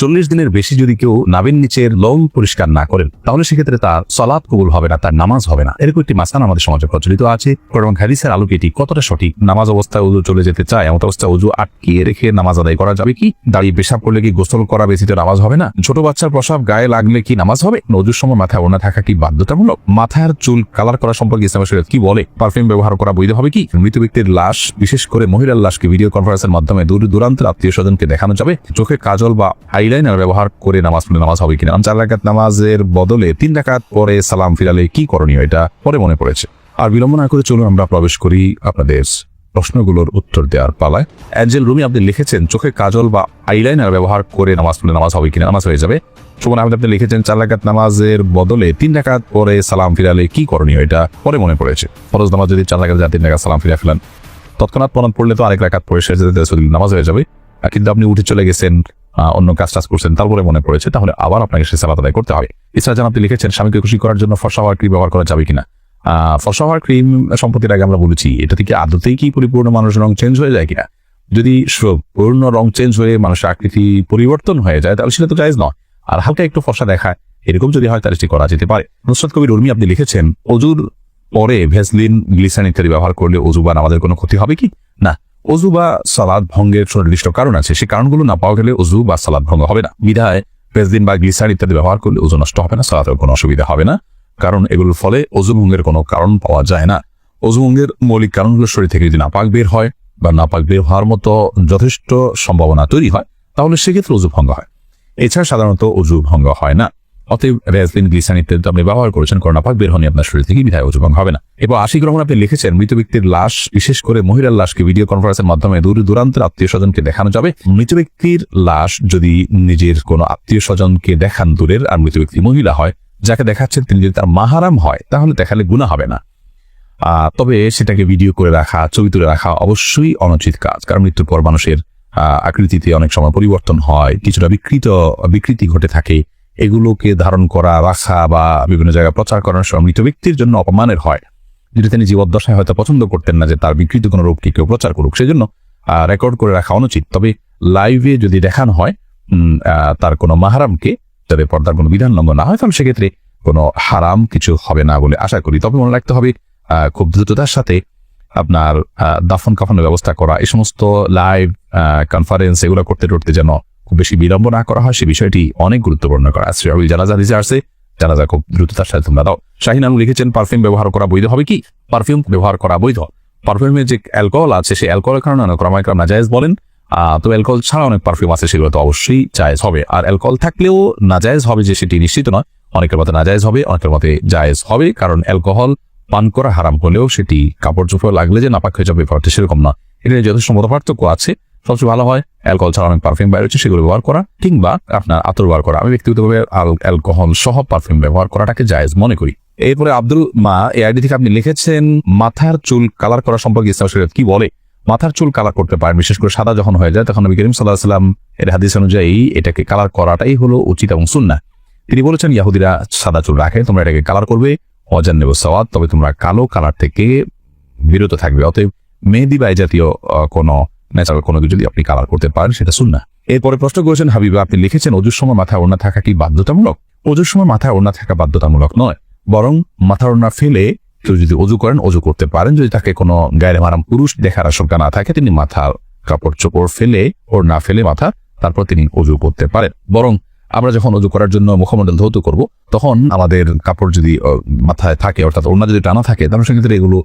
40 দিনের বেশি যদি কেউ নাভির নিচের লোম পরিষ্কার না করেন তাহলে সেক্ষেত্রে তার সালাত কবুল হবে না, তার নামাজ হবে না। এরকম একটি মাসআলা আমাদের সমাজে প্রচলিত আছে। কোরআন হাদিসের আলোকে এটি কতটা সঠিক? নামাজ অবস্থায় ওযু চলে যেতে চায়, এমন অবস্থায় ওযু আটকিয়ে রেখে নামাজ আদায় করা যাবে কি? দাঁড়িয়ে পেশাব করলে কি গোসল করা ব্যতীত নামাজ হবে না? ছোট বাচ্চার প্রসাব গায়ে লাগলে কি নামাজ হবে? ওযুর সময় মাথায় ওড়না থাকা কি বাধ্যতামূলক? মাথার চুল কালার করা সম্পর্কে ইসলামের শরীয়ত কি বলে? পারফিউম ব্যবহার করা বৈধ হবে কি? মৃত ব্যক্তির লাশ, বিশেষ করে মহিলার লাশকে ভিডিও কনফারেন্সের মাধ্যমে দূর দূরান্তের আত্মীয় স্বজনকে দেখানো যাবে? চোখে কাজল বা আইলাইনার ব্যবহার করে নামাজ পড়লে নামাজ হবে কিনা? 4 রাকাত নামাজের বদলে 3 রাকাত পরে সালাম ফিরালে কি করণীয়? এটা পরে মনে পড়েছে। আর বিলম্ব না করে চলুন আমরা প্রবেশ করি আপনাদের প্রশ্নগুলোর উত্তর দেওয়ার পালায়। অ্যাঞ্জেল রুমি আপনি লিখেছেন চোখে কাজল বা আইলাইনার ব্যবহার করে নামাজ পড়লে নামাজ হবে কিনা? নামাজ হয়ে যাবে। সুমন আহমেদ আপনি লিখেছেন 4 রাকাত নামাজের বদলে 3 রাকাত পরে সালাম ফিরালে কি করণীয়? এটা পরে মনে পড়েছে। ফরজ নামাজ যদি 4 রাকাত 3 রাকাত সালাম ফিরা ফেলেন, তৎক্ষণাৎ পড়ান পড়লে তো আরেক রাকাত পরে শেষ নামাজ হয়ে যাবে। কিন্তু আপনি উঠে চলে গেছেন, অন্য কাজ করছেন, তারপরে মনে পড়েছে, তাহলে আবার আপনাকে সে সালাত আদায় করতে হবে। এছাড়া যেন আপনি লিখেছেন স্বামীকে খুশি করার জন্য ফর্সা হওয়ার ক্রিম ব্যবহার করা যাবে কিনা? ফর্সা হওয়ার ক্রিম সম্পত্তির আগে আমরা বলেছি এটা থেকে আদতেই কি পরিপূর্ণ মানুষের রং চেঞ্জ হয়ে যায় কিনা? যদি পূর্ণ রং চেঞ্জ হয়ে মানুষের আকৃতি পরিবর্তন হয়ে যায় তাহলে সেটা তো জায়েজ নয়। আর হালকা একটু ফর্সা দেখায় এরকম যদি হয় তাহলে সেটি করা যেতে পারে। নুসরাত কবির উর্মি আপনি লিখেছেন অজুর পরে ভ্যাসলিন, গ্লিসারিন ইত্যাদি ব্যবহার করলে অজু বা নামাজের কোনো ক্ষতি হবে কি? না, অজু বা সালাত ভঙ্গের সুনির্দিষ্ট কারণ আছে, সেই কারণগুলো না পাওয়া গেলে অজু বা সালাত ভঙ্গ হবে না। বিধায় ভ্যাসলিন বা গ্লিসারিন ইত্যাদি ব্যবহার করলে অজু নষ্ট হবে না, সালাতের কোনো অসুবিধা হবে না, কারণ এগুলোর ফলে অজু ভঙ্গের কোনো কারণ পাওয়া যায় না। অজু ভঙ্গের মৌলিক কারণগুলো শরীর থেকে যদি নাপাক বের হয় বা নাপাক বের হওয়ার মতো যথেষ্ট সম্ভাবনা তৈরি হয় তাহলে সেক্ষেত্রে অজু ভঙ্গ হয়। এছাড়া সাধারণত অজু ভঙ্গ হয় না। অতএব ভ্যাসলিন, গ্লিসারিন ইত্যাদি আপনি ব্যবহার করেছেন, কারণ নাপাক বের হয়নি আপনার শরীর থেকে, বিধায় অজু ভঙ্গ হবে না। এবার আশিক রহমান আপনি লিখেছেন মৃত ব্যক্তির লাশ, বিশেষ করে মহিলার লাশকে ভিডিও কনফারেন্সের মাধ্যমে দূর দূরান্তের আত্মীয় স্বজনকে দেখানো যাবে? মৃত ব্যক্তির লাশ যদি নিজের কোনো আত্মীয় স্বজনকে দেখান দূরের, আর মৃত ব্যক্তি মহিলা হয়, যাকে দেখাচ্ছেন তিনি যদি তার মাহারাম হয় তাহলে দেখালে গুনাহ হবে না। তবে সেটাকে ভিডিও করে রাখা, ছবি তুলে রাখা অবশ্যই অনুচিত কাজ, কারণ মৃত্যুর পর মানুষের আকৃতিতে অনেক সময় পরিবর্তন হয়, কিছুটা বিকৃতি ঘটে থাকে। এগুলোকে ধারণ করা, রাখা বা বিভিন্ন জায়গায় প্রচার করার সময় মৃত ব্যক্তির জন্য অপমানের হয়, যেটা তিনি জীবদ্দশায় হয়তো পছন্দ করতেন না যে তার বিকৃত কোনো রূপকে কেউ প্রচার করুক, সেজন্য রেকর্ড করে রাখা অনুচিত। তবে লাইভে যদি দেখানো হয় তার কোনো মাহারামকে, যাতে পর্দার কোনো বিধান লঙ্ঘন না হয়, তাহলে সেক্ষেত্রে কোনো হারাম কিছু হবে না বলে আশা করি। তবে মনে রাখতে হবে খুব দ্রুততার সাথে আপনার দাফন কাফনের ব্যবস্থা করা, এই সমস্ত লাইভ কনফারেন্স এগুলো করতে যেন খুব বেশি বিলম্ব না করা হয়, সে বিষয়টি অনেক গুরুত্বপূর্ণ করা আছে। জানাজা দিতে আসছে, জানাজা খুব দ্রুততার সাথে তোমরা দাও। শাহিন আলম লিখেছেন পারফিউম ব্যবহার করা বৈধ হবে কি? পারফিউম ব্যবহার করা বৈধ। পারফিউমে যে অ্যালকোহল আছে সেই অ্যালকোহলের কারণে ক্রমাইক্রম নাজায়েজ বলেন, তো অ্যালকোহল ছাড়া অনেক পারফিউম আছে, সেগুলো তো অবশ্যই জায়েজ হবে। আর অ্যালকোহল থাকলেও নাজায়েজ হবে যে সেটি নিশ্চিত নয়, অনেকের মতে নাজায়েজ হবে, অনেকের মতে জায়েজ হবে, কারণ অ্যালকোহল পান করা হারাম হলেও সেটি কাপড় চোপড় লাগলে যে নাপাক হয়ে যাবে ব্যাপারটা সেরকম না। এটা যথেষ্ট মতপার্থক্য আছে। সবচেয়ে ভালো হয় অ্যালকোহল ছাড়া অনেক পারফিউম বাইরে হচ্ছে সেগুলো ব্যবহার করা, কিংবা আপনার আতর ব্যবহার করা। আমি ব্যক্তিগতভাবে অ্যালকোহল সহ পারফিউম ব্যবহার করাটাকে জায়েজ মনে করি। এরপরে আব্দুল মা এই আইডি থেকে আপনি লিখেছেন মাথার চুল কালার করা সম্পর্কে ইসলামের শরীয়ত কি বলে? মাথার চুল কালার করতে পারেন, বিশেষ করে সাদা যখন হয়ে যায় তখন নবী করিম সাল্লাল্লাহু আলাইহি ওয়াসাল্লাম এর হাদিস অনুযায়ী এটাকে কালার করাটাই হলো উচিত এবং সুন্নাহ। তিনি বলেছেন ইহুদিরা সাদা চুল রাখে, তোমরা এটাকে কালার করবে, অজান্নেব সাওয়াদ, তবে তোমরা কালো কালার থেকে বিরত থাকবে। অতএব মেহেদি বা জাতীয় কোনো ন্যাচারাল কোনো কিছু যদি আপনি কালার করতে পারেন সেটা সুন্নাহ। এরপরে প্রশ্ন করেছেন হাবিবা, আপনি লিখেছেন অজুর সময় মাথায় ওড়না থাকা কি বাধ্যতামূলক? অজুর সময় মাথায় ওড়না থাকা বাধ্যতামূলক নয়, বরং মাথার ওড়না ফেলে কেউ যদি অজু করেন অজু করতে পারেন। যদি তাকে কোনো গায়ের মারাম পুরুষ দেখার আশঙ্কা না থাকে তিনি মাথার কাপড় চোপড় ফেলে, ওড়না ফেলে মাথা, তারপর তিনি অজু করতে পারেন। বরং আমরা যখন অজু করার জন্য মুখমণ্ডল ধৌত করব তখন আমাদের কাপড় যদি মাথায় থাকে, অর্থাৎ ওড়না যদি টানা থাকে, তাহলে সেক্ষেত্রে এগুলো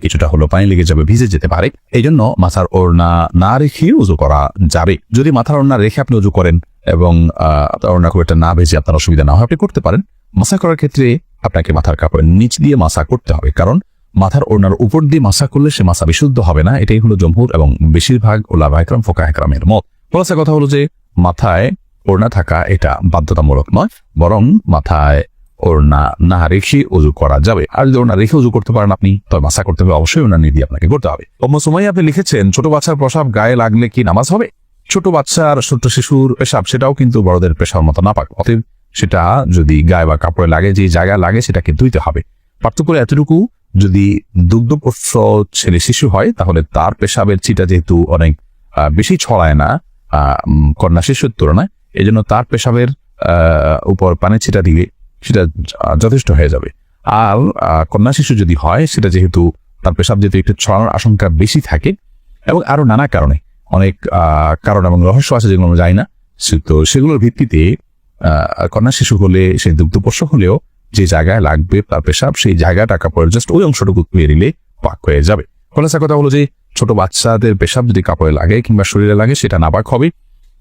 কিছুটা হলো পানি লেগে যাবে, ভিজে যেতে পারে। এই জন্য মাথার ওড়না না রেখে উজু করা যাবে। যদি মাথার ওড়না রেখে আপনি উজু করেন এবং ওড়না খুব একটা না ভেজে আপনার অসুবিধা না হয়, আপনি করতে পারেন। মাসা করার ক্ষেত্রে আপনাকে মাথার কাপড়ের নিচ দিয়ে মাসা করতে হবে, কারণ মাথার ওড়নার উপর দিয়ে মাসা করলে সে মাসা বিশুদ্ধ হবে না। এটাই হলো জমহুর এবং বেশিরভাগ উলামা ইকরাম, ফুকাহা ইকরামের মত। খোলাসা কথা হলো যে মাথায় ওড়না থাকা এটা বাধ্যতামূলক নয়, বরং মাথায় ওড়না না রেখে উজু করা যাবে। আর যদি ওড়না রেখে উজু করতে পারেন আপনি, তবে মাসা করতে হবে, অবশ্যই ওড়না নিয়ে দিয়ে আপনাকে করতে হবে। সুমাইয়া আপনি লিখেছেন ছোট বাচ্চার প্রসাব গায়ে লাগলে কি নামাজ হবে? ছোট বাচ্চার, ছোট শিশুর পেশাব সেটাও কিন্তু বড়দের পেশার মতো নাপাক। অতএব সেটা যদি গায়ে বা কাপড়ে লাগে, যে জায়গায় লাগে সেটাকে ধুইতে হবে। পার্থক্য এতটুকু, যদি দুগ্ধপোষ্য ছেলে শিশু হয় তাহলে তার পেশাবের ছিটা যেহেতু অনেক বেশি ছড়ায় না কন্যা শিশুর তুলনায়, এই জন্য তার পেশাবের উপর পানি ছিটা দিলে সেটা যথেষ্ট হয়ে যাবে। আর কন্যা শিশু যদি হয়, সেটা যেহেতু তার পেশাব যেহেতু একটু ছড়ানোর আশঙ্কা বেশি থাকে, এবং আরো নানা কারণে, অনেক কারণ এবং রহস্য আছে যেগুলো আমরা জানি না, তো সেগুলোর ভিত্তিতে কন্যা শিশু হলে, সে দুগ্ধপোষ্য হলেও যে জায়গায় লাগবে তার পেশাব, সেই জায়গাটা কাপড়ের জাস্ট ওই অংশটুকু ধুয়ে দিলে পাক হয়ে যাবে। খোলাসা কথা হলো যে ছোট বাচ্চাদের পেশাব যদি কাপড়ে লাগে কিংবা শরীরে লাগে, সেটা নাপাক হবে,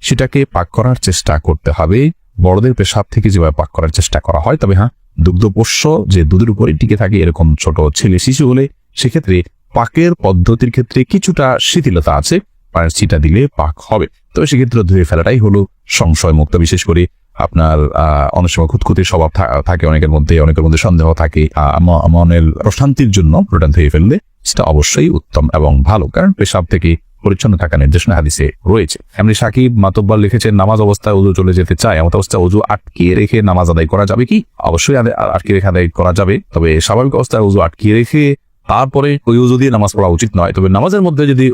সেটাকে পাক করার চেষ্টা করতে হবে বড়দের পেশাব থেকে যেভাবে পাক করার চেষ্টা করা হয়। তবে হ্যাঁ, দুগ্ধপোষ্য যে দুধের উপরে টিকে থাকে এরকম ছোট ছেলে শিশু হলে সেক্ষেত্রে পাকের পদ্ধতির ক্ষেত্রে কিছুটা শিথিলতা আছে, পায়ের ছিটা দিলে পাক হবে। তবে সেক্ষেত্রে ধুয়ে ফেলাটাই হলো সংশয় মুক্ত। বিশেষ করে আপনার অনেক সময় খুঁতখুঁতির স্বভাব থাকে অনেকের মধ্যে সন্দেহ থাকে, মনের প্রশান্তির জন্য ওটা ধুয়ে ফেললে সেটা অবশ্যই উত্তম এবং ভালো, কারণ পেশাব থেকে পরিচ্ছন্ন থাকা নির্দেশনা হাদিসে রয়েছে। এমনি সাকিব মাতব্বর লিখেছেন, নামাজ অবস্থায় ওযু চলে যেতে চায়, এমন অবস্থায় ওযু আটকিয়ে রেখে নামাজ আদায় করা যাবে কি? অবশ্যই আটকিয়ে রেখে আদায় করা যাবে, তবে স্বাভাবিক অবস্থায় ওযু আটকিয়ে রেখে তারপরে ওই ওযু দিয়ে নামাজ পড়া উচিত নয়। তবে নামাজের মধ্যে যদি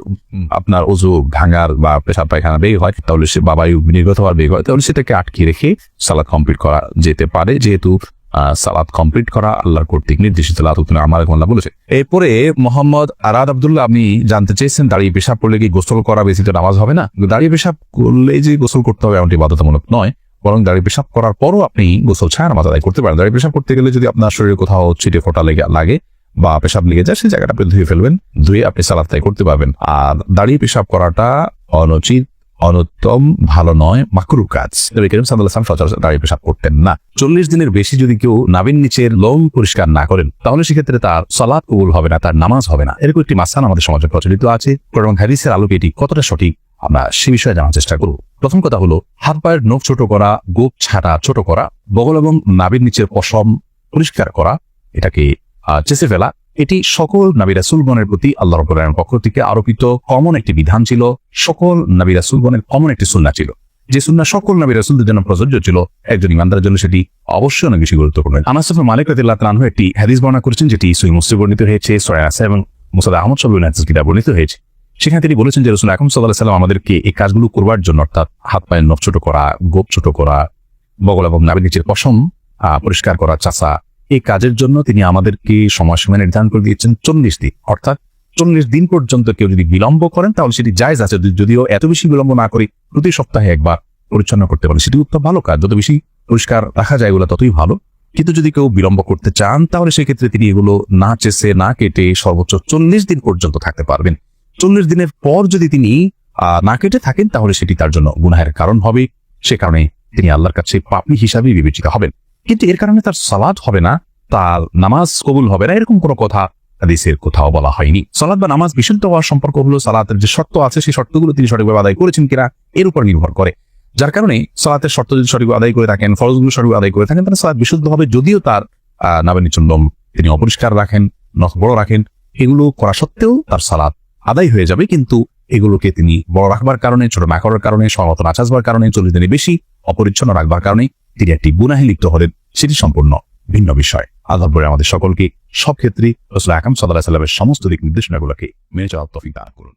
আপনার ওযু ভাঙার বা পেশাব পায়খানা বের হয়, তাহলে সে বা বায়ু নির্গত হওয়ার বের হয়, তাহলে সেটাকে আটকিয়ে রেখে সালাত কমপ্লিট করা যেতে পারে, যেহেতু সালাত কমপ্লিট করা আল্লাহর কর্তৃক নির্দেশিত। আমার বলেছে। এরপরে মোহাম্মদ আরাদ আব্দুল্লাহ, আপনি জানতে চেয়েছেন দাঁড়িয়ে পেশাব করলে কি গোসল করা ব্যতীত নামাজ হবে না? দাঁড়িয়ে পেশাব করলে যে গোসল করতে হবে এমনটি বাধ্যতামূলক নয়, বরং দাঁড়িয়ে পেশাব করার পরও আপনি গোসল ছাড়া নামাজ আদায় করতে পারেন। দাঁড়িয়ে পেশাব করতে গেলে যদি আপনার শরীরে কোথাও ছিটে ফোঁটা লাগে বা পেশাব লেগে যায়, সেই জায়গাটা আপনি ধুয়ে ফেলবেন, ধুয়ে আপনি সালাত আদায় করতে পারবেন। আর দাঁড়িয়ে পেশাব করাটা অনুচিত, অনুত্তম, ভালো নয়, মাকরুহ কাজ। নবী করিম সাল্লাল্লাহু আলাইহি ওয়াসাল্লাম সচরাচর দাঁড়িয়ে পেশাব করতেন না। 40 দিনের বেশি যদি কেউ নাভির নিচের লোম পরিষ্কার না করেন, তাহলে সেক্ষেত্রে তার সালাত কবুল হবে না, তার নামাজ হবে না। এরকম একটি মাসআলা আমাদের সমাজে প্রচলিত আছে। কোরআন হাদিসের আলোকে এটি কতটা সঠিক আমরা সে বিষয়ে জানার চেষ্টা করব। প্রথম কথা হলো, হাত পায়ের নখ ছোট করা, গোপ ছাটা ছোট করা, বগল এবং নাভির নিচের পশম পরিষ্কার করা, এটাকে চেঁচে ফেলা, এটি সকল নবী রাসূলগণের প্রতি আল্লাহ রাব্বুল আলামিনের পক্ষ থেকে আরোপিত কমন একটি বিধান ছিল, সকল নবী রাসূলগণের কমন একটি সুন্নাহ ছিল, যে সুন্নাহ সকল নবী রাসূলদের জন্য প্রযোজ্য ছিল। একজন ইমানদারের জন্য সেটি অবশ্যই অনেক বেশি গুরুত্বপূর্ণ। আনাস ইবনে মালিক রাদিয়াল্লাহু তাআলা আনহু একটি হাদিস বর্ণনা করেছেন, যেটি সহিহ মুসলিম বর্ণিত হয়েছে, সূরা নাসা এবং মুসনাদ আহমদ সবগুলো হাদিস কিতাব বর্ণিত হয়েছে। সেখানে তিনি বলেছেন যে রাসূল আকরাম সাল্লাল্লাহু আলাইহি ওয়াসাল্লাম আমাদেরকে এই কাজগুলো করবার জন্য, অর্থাৎ হাত পায়ের নখ ছোট করা, গোপ ছোট করা, বগল এবং নাভির নিচের পশম পরিষ্কার করা, চাচা, এই কাজের জন্য তিনি আমাদেরকে সময়সীমা নির্ধারণ করে দিয়েছেন 40 দিন। অর্থাৎ 40 দিন পর্যন্ত কেউ যদি বিলম্ব করেন তাহলে সেটি জায়েজ আছে, যদিও এত বেশি বিলম্ব না করে প্রতি সপ্তাহে একবার পরিচ্ছন্ন করতে পারে, সেটি উত্তম ভালো কাজ। যত বেশি পরিষ্কার রাখা যায় এগুলো ততই ভালো। কিন্তু যদি কেউ বিলম্ব করতে চান, তাহলে সেক্ষেত্রে তিনি এগুলো না চেষে না কেটে সর্বোচ্চ 40 দিন পর্যন্ত থাকতে পারবেন। 40 দিনের পর যদি তিনি না কেটে থাকেন, তাহলে সেটি তার জন্য গুনাহের কারণ হবে। সে কারণে তিনি আল্লাহর কাছে পাপী হিসাবে বিবেচিত হবেন। কিন্তু এর কারণে তার সালাত হবে না, তার নামাজ কবুল হবে না, এরকম কোনো কথা হাদিসের কোথাও বলা হয়নি। সালাত বা নামাজ বিশুদ্ধ হওয়ার সম্পর্ক হলো সালাতের যে শর্ত আছে, সেই শর্তগুলো তিনি সঠিকভাবে আদায় করেছেন কিনা এর উপর নির্ভর করে। যার কারণে সালাতের শর্ত যদি সঠিকভাবে আদায় করে থাকেন, ফরজগুলো সঠিকভাবে আদায় করে থাকেন, তাহলে সালাত বিশুদ্ধ হবে। যদিও তার নাভির নিচের লোম তিনি অপরিষ্কার রাখেন, নখ বড় রাখেন, এগুলো করা সত্ত্বেও তার সালাত আদায় হয়ে যাবে। কিন্তু এগুলোকে তিনি বড় রাখবার কারণে, ছোট না করার কারণে, সমত না চাচবার কারণে, 40 দিনের বেশি অপরিচ্ছন্ন রাখবার কারণে তিনি একটি গুনাহে লিপ্ত হলেন, সেটি সম্পূর্ণ ভিন্ন বিষয়। আল্লাহ পরে আমাদের সকলকে সব ক্ষেত্রে রাসূল আকরাম সাল্লাল্লাহু আলাইহি ওয়াসাল্লামের সমস্ত দিক নির্দেশনাগুলোকে মেনে চলার তৌফিক দান করুন।